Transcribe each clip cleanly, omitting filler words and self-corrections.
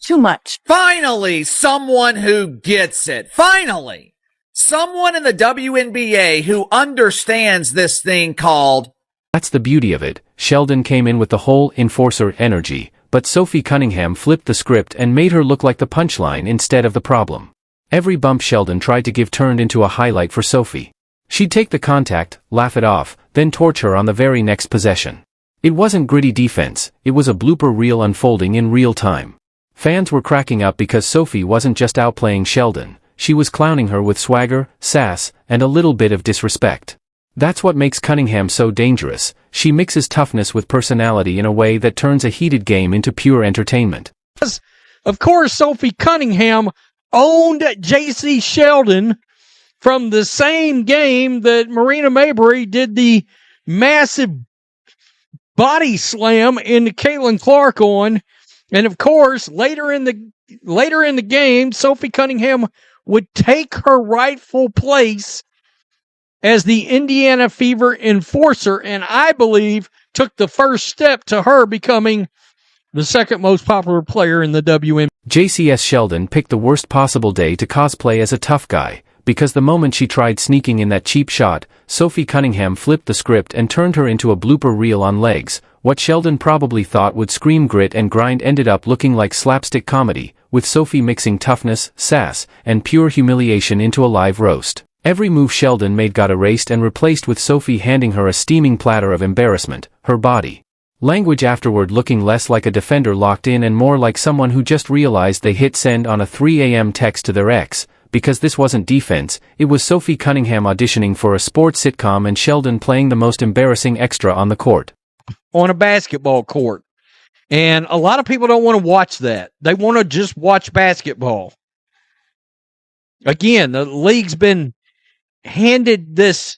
too much. Finally, someone who gets it. Finally, someone in the WNBA who understands this thing called... That's the beauty of it. Sheldon came in with the whole enforcer energy, but Sophie Cunningham flipped the script and made her look like the punchline instead of the problem. Every bump Sheldon tried to give turned into a highlight for Sophie. She'd take the contact, laugh it off, then torch her on the very next possession. It wasn't gritty defense, it was a blooper reel unfolding in real time. Fans were cracking up because Sophie wasn't just outplaying Sheldon, she was clowning her with swagger, sass, and a little bit of disrespect. That's what makes Cunningham so dangerous. She mixes toughness with personality in a way that turns a heated game into pure entertainment. Of course, Sophie Cunningham owned Jacy Sheldon from the same game that Marina Mabrey did the massive body slam into Caitlin Clark on. And of course, later in the game, Sophie Cunningham would take her rightful place as the Indiana Fever enforcer, and I believe took the first step to her becoming the second most popular player in the WNBA. Jacy Sheldon picked the worst possible day to cosplay as a tough guy, because the moment she tried sneaking in that cheap shot, Sophie Cunningham flipped the script and turned her into a blooper reel on legs. What Sheldon probably thought would scream grit and grind ended up looking like slapstick comedy, with Sophie mixing toughness, sass, and pure humiliation into a live roast. Every move Sheldon made got erased and replaced with Sophie handing her a steaming platter of embarrassment, her body language afterward looking less like a defender locked in and more like someone who just realized they hit send on a 3 a.m. text to their ex, because this wasn't defense, it was Sophie Cunningham auditioning for a sports sitcom and Sheldon playing the most embarrassing extra on the court. On a basketball court. And a lot of people don't want to watch that. They want to just watch basketball. Again, the league's been handed this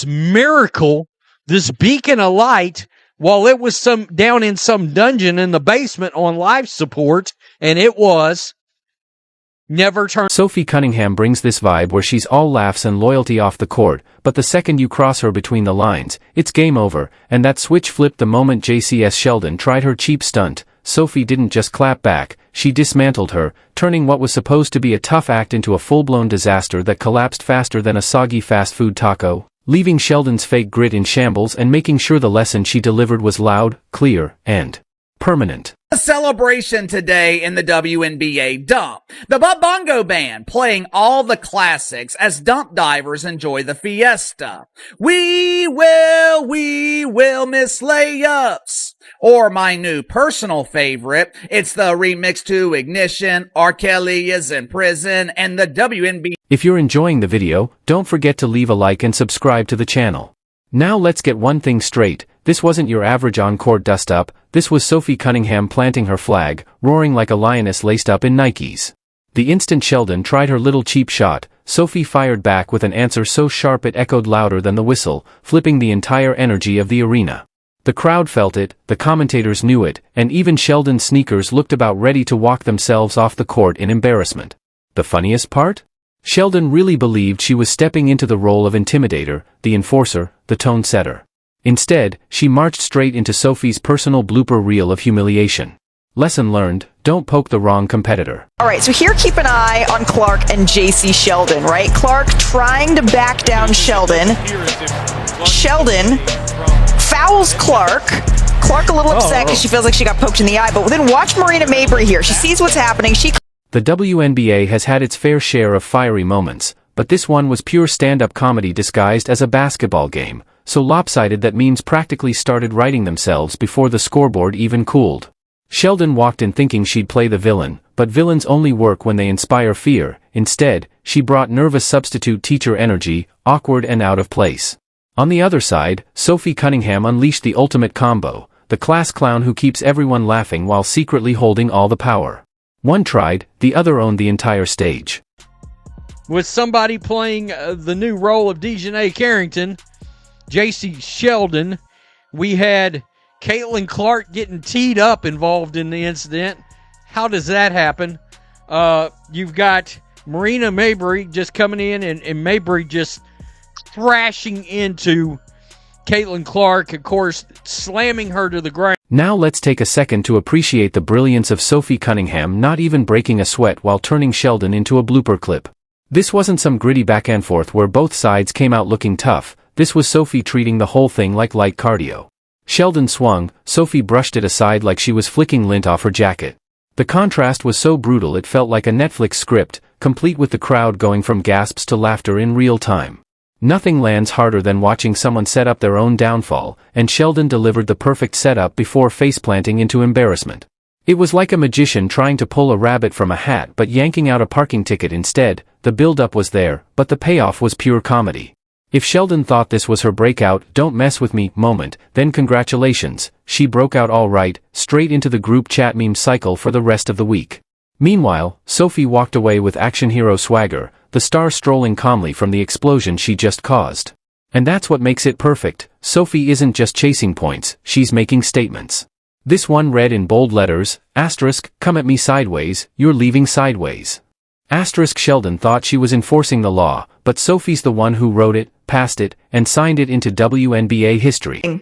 miracle, this beacon of light, while it was down in some dungeon in the basement on life support, and it was never turned. Sophie Cunningham brings this vibe where she's all laughs and loyalty off the court, but the second you cross her between the lines, it's game over, and that switch flipped the moment Jacy Sheldon tried her cheap stunt. Sophie didn't just clap back, she dismantled her, turning what was supposed to be a tough act into a full-blown disaster that collapsed faster than a soggy fast food taco, leaving Sheldon's fake grit in shambles and making sure the lesson she delivered was loud, clear, and permanent. A celebration today in the WNBA dump. The Bongo Band playing all the classics as dump divers enjoy the fiesta. We will miss layups. Or my new personal favorite, it's the remix to Ignition, R. Kelly is in prison, and the WNBA. If you're enjoying the video, don't forget to leave a like and subscribe to the channel. Now let's get one thing straight, this wasn't your average on-court dust-up, this was Sophie Cunningham planting her flag, roaring like a lioness laced up in Nikes. The instant Sheldon tried her little cheap shot, Sophie fired back with an answer so sharp it echoed louder than the whistle, flipping the entire energy of the arena. The crowd felt it, the commentators knew it, and even Sheldon's sneakers looked about ready to walk themselves off the court in embarrassment. The funniest part? Sheldon really believed she was stepping into the role of intimidator, the enforcer, the tone setter. Instead, she marched straight into Sophie's personal blooper reel of humiliation. Lesson learned, don't poke the wrong competitor. All right, so here keep an eye on Clark and Jacy Sheldon, right? Clark trying to back down Sheldon. Sheldon fouls Clark. Clark a little upset because she feels like she got poked in the eye, but then watch Marina Mabrey here. She sees what's happening. The WNBA has had its fair share of fiery moments, but this one was pure stand-up comedy disguised as a basketball game, so lopsided that memes practically started writing themselves before the scoreboard even cooled. Sheldon walked in thinking she'd play the villain, but villains only work when they inspire fear. Instead, she brought nervous substitute teacher energy, awkward and out of place. On the other side, Sophie Cunningham unleashed the ultimate combo, the class clown who keeps everyone laughing while secretly holding all the power. One tried, the other owned the entire stage. With somebody playing the new role of Dejanay Carrington, Jacy Sheldon, we had Caitlin Clark getting teed up involved in the incident. How does that happen? You've got Marina Mabrey just coming in and Mabrey just thrashing into Caitlin Clark, of course, slamming her to the ground. Now let's take a second to appreciate the brilliance of Sophie Cunningham not even breaking a sweat while turning Sheldon into a blooper clip. This wasn't some gritty back and forth where both sides came out looking tough. This was Sophie treating the whole thing like light cardio. Sheldon swung, Sophie brushed it aside like she was flicking lint off her jacket. The contrast was so brutal it felt like a Netflix script, complete with the crowd going from gasps to laughter in real time. Nothing lands harder than watching someone set up their own downfall, and Sheldon delivered the perfect setup before face-planting into embarrassment. It was like a magician trying to pull a rabbit from a hat but yanking out a parking ticket instead. The build-up was there, but the payoff was pure comedy. If Sheldon thought this was her breakout "don't mess with me" moment, then congratulations, she broke out all right, straight into the group chat meme cycle for the rest of the week. Meanwhile, Sophie walked away with action hero swagger, the star strolling calmly from the explosion she just caused. And that's what makes it perfect. Sophie isn't just chasing points, she's making statements. This one read in bold letters, asterisk, "come at me sideways, you're leaving sideways." Asterisk Sheldon thought she was enforcing the law, but Sophie's the one who wrote it, passed it, and signed it into WNBA history.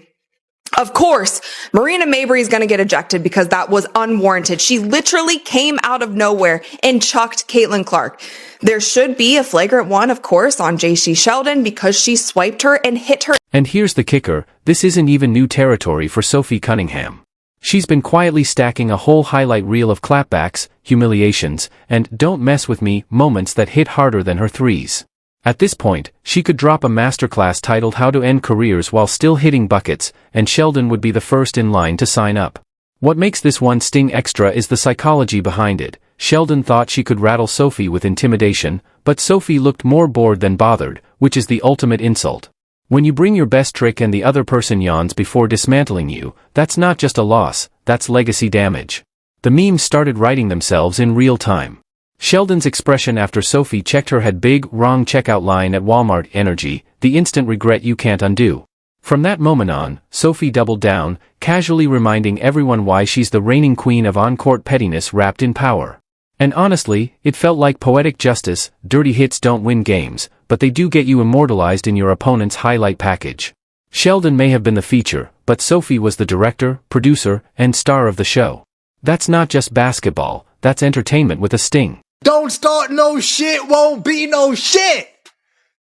Of course, Marina Mabrey is going to get ejected because that was unwarranted. She literally came out of nowhere and chucked Caitlin Clark. There should be a flagrant one, of course, on Jacy Sheldon because she swiped her and hit her. And here's the kicker, this isn't even new territory for Sophie Cunningham. She's been quietly stacking a whole highlight reel of clapbacks, humiliations, and "don't mess with me" moments that hit harder than her threes. At this point, she could drop a masterclass titled "How to End Careers While Still Hitting Buckets," and Sheldon would be the first in line to sign up. What makes this one sting extra is the psychology behind it. Sheldon thought she could rattle Sophie with intimidation, but Sophie looked more bored than bothered, which is the ultimate insult. When you bring your best trick and the other person yawns before dismantling you, that's not just a loss, that's legacy damage. The memes started writing themselves in real time. Sheldon's expression after Sophie checked her had big, wrong checkout line at Walmart energy, the instant regret you can't undo. From that moment on, Sophie doubled down, casually reminding everyone why she's the reigning queen of on-court pettiness wrapped in power. And honestly, it felt like poetic justice. Dirty hits don't win games, but they do get you immortalized in your opponent's highlight package. Sheldon may have been the feature, but Sophie was the director, producer, and star of the show. That's not just basketball, that's entertainment with a sting. Don't start no shit, won't be no shit!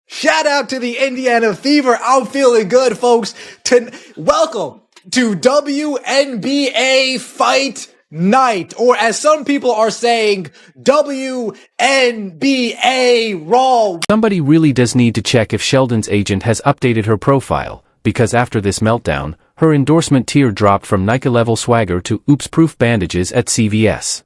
Shout out to the Indiana Fever. I'm feeling good, folks. Welcome to WNBA Fight Night, or as some people are saying, WNBA Raw. Somebody really does need to check if Sheldon's agent has updated her profile, because after this meltdown, her endorsement tier dropped from Nike-level swagger to oops-proof bandages at CVS.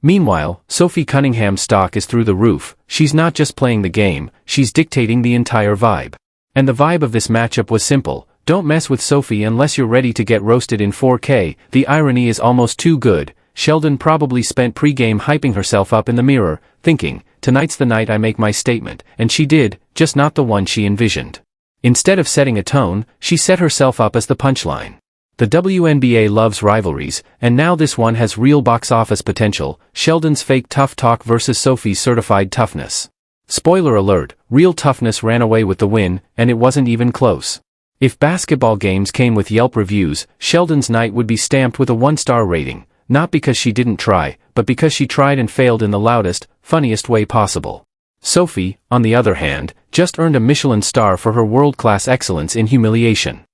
Meanwhile, Sophie Cunningham's stock is through the roof. She's not just playing the game, she's dictating the entire vibe. And the vibe of this matchup was simple: don't mess with Sophie unless you're ready to get roasted in 4K. The irony is almost too good. Sheldon probably spent pre-game hyping herself up in the mirror, thinking, tonight's the night I make my statement, and she did, just not the one she envisioned. Instead of setting a tone, she set herself up as the punchline. The WNBA loves rivalries, and now this one has real box office potential: Sheldon's fake tough talk versus Sophie's certified toughness. Spoiler alert, real toughness ran away with the win, and it wasn't even close. If basketball games came with Yelp reviews, Sheldon's night would be stamped with a 1-star rating, not because she didn't try, but because she tried and failed in the loudest, funniest way possible. Sophie, on the other hand, just earned a Michelin star for her world-class excellence in humiliation.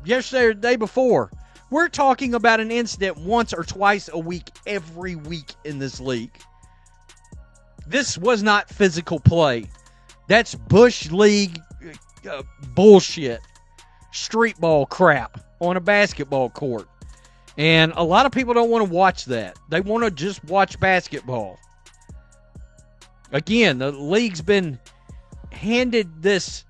Yesterday or the day before, we're talking about an incident once or twice a week, every week in this league. This was not physical play. That's Bush League bullshit. Street ball crap on a basketball court. And a lot of people don't want to watch that. They want to just watch basketball. Again, the league's been handed this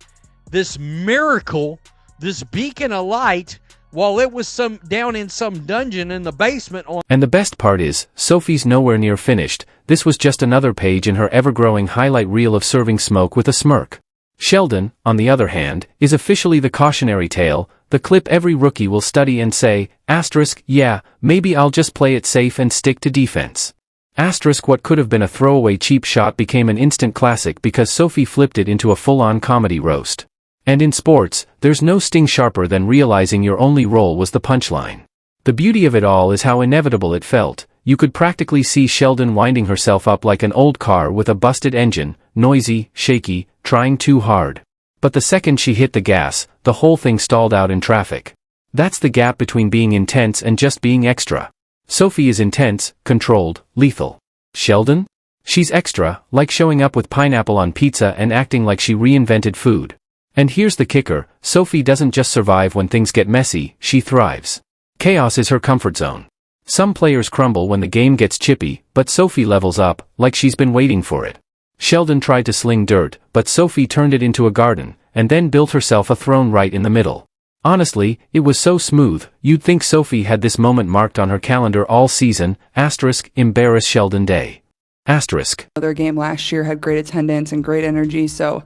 miracle, this beacon of light, while it was down in some dungeon in the basement. And the best part is, Sophie's nowhere near finished. This was just another page in her ever-growing highlight reel of serving smoke with a smirk. Sheldon, on the other hand, is officially the cautionary tale, the clip every rookie will study and say, asterisk, yeah, maybe I'll just play it safe and stick to defense. Asterisk, what could have been a throwaway cheap shot became an instant classic because Sophie flipped it into a full-on comedy roast. And in sports, there's no sting sharper than realizing your only role was the punchline. The beauty of it all is how inevitable it felt. You could practically see Sheldon winding herself up like an old car with a busted engine, noisy, shaky, trying too hard. But the second she hit the gas, the whole thing stalled out in traffic. That's the gap between being intense and just being extra. Sophie is intense, controlled, lethal. Sheldon? She's extra, like showing up with pineapple on pizza and acting like she reinvented food. And here's the kicker, Sophie doesn't just survive when things get messy, she thrives. Chaos is her comfort zone. Some players crumble when the game gets chippy, but Sophie levels up, like she's been waiting for it. Sheldon tried to sling dirt, but Sophie turned it into a garden, and then built herself a throne right in the middle. Honestly, it was so smooth, you'd think Sophie had this moment marked on her calendar all season, *, embarrass Sheldon Day. *. Their game last year had great attendance and great energy, so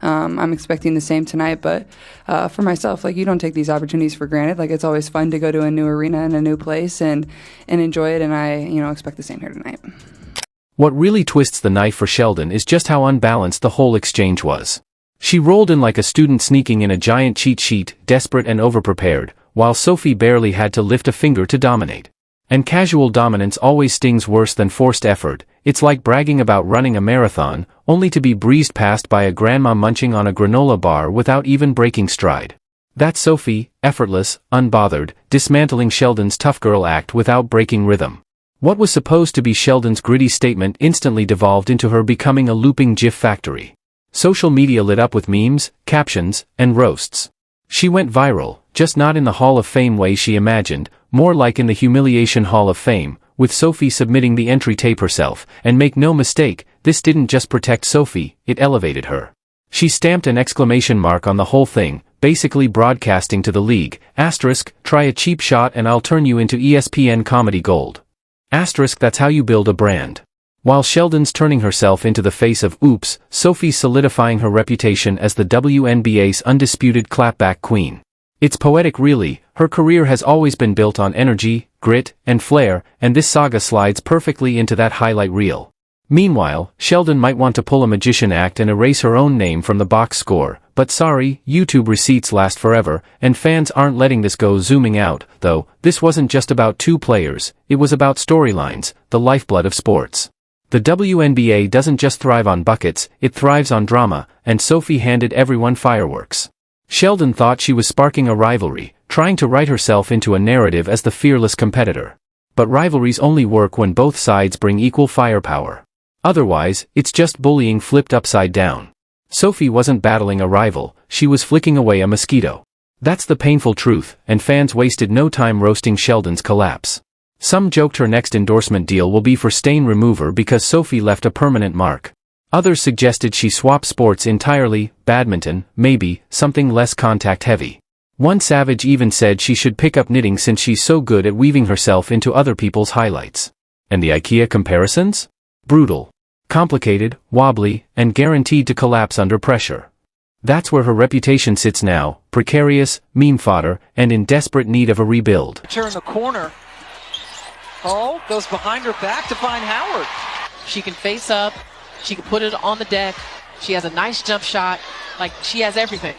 I'm expecting the same tonight. But for myself, like, you don't take these opportunities for granted. Like, it's always fun to go to a new arena and a new place and enjoy it, and I expect the same here tonight. What really twists the knife for Sheldon is just how unbalanced the whole exchange was. She rolled in like a student sneaking in a giant cheat sheet, desperate and overprepared, while Sophie barely had to lift a finger to dominate. And casual dominance always stings worse than forced effort. It's like bragging about running a marathon, only to be breezed past by a grandma munching on a granola bar without even breaking stride. That's Sophie, effortless, unbothered, dismantling Sheldon's tough girl act without breaking rhythm. What was supposed to be Sheldon's gritty statement instantly devolved into her becoming a looping GIF factory. Social media lit up with memes, captions, and roasts. She went viral, just not in the Hall of Fame way she imagined, more like in the Humiliation Hall of Fame, with Sophie submitting the entry tape herself, and make no mistake, this didn't just protect Sophie, it elevated her. She stamped an exclamation mark on the whole thing, basically broadcasting to the league, *, try a cheap shot and I'll turn you into ESPN comedy gold. *, that's how you build a brand. While Sheldon's turning herself into the face of oops, Sophie's solidifying her reputation as the WNBA's undisputed clapback queen. It's poetic really, her career has always been built on energy, grit, and flair, and this saga slides perfectly into that highlight reel. Meanwhile, Sheldon might want to pull a magician act and erase her own name from the box score, but sorry, YouTube receipts last forever, and fans aren't letting this go. Zooming out, though, this wasn't just about two players, it was about storylines, the lifeblood of sports. The WNBA doesn't just thrive on buckets, it thrives on drama, and Sophie handed everyone fireworks. Sheldon thought she was sparking a rivalry, trying to write herself into a narrative as the fearless competitor. But rivalries only work when both sides bring equal firepower. Otherwise, it's just bullying flipped upside down. Sophie wasn't battling a rival, she was flicking away a mosquito. That's the painful truth, and fans wasted no time roasting Sheldon's collapse. Some joked her next endorsement deal will be for stain remover because Sophie left a permanent mark. Others suggested she swap sports entirely, badminton, maybe, something less contact-heavy. One savage even said she should pick up knitting since she's so good at weaving herself into other people's highlights. And the IKEA comparisons? Brutal. Complicated, wobbly, and guaranteed to collapse under pressure. That's where her reputation sits now, precarious, meme fodder, and in desperate need of a rebuild. Turn the corner. Oh, goes behind her back to find Howard. She can face up. She can put it on the deck. She has a nice jump shot. Like, she has everything.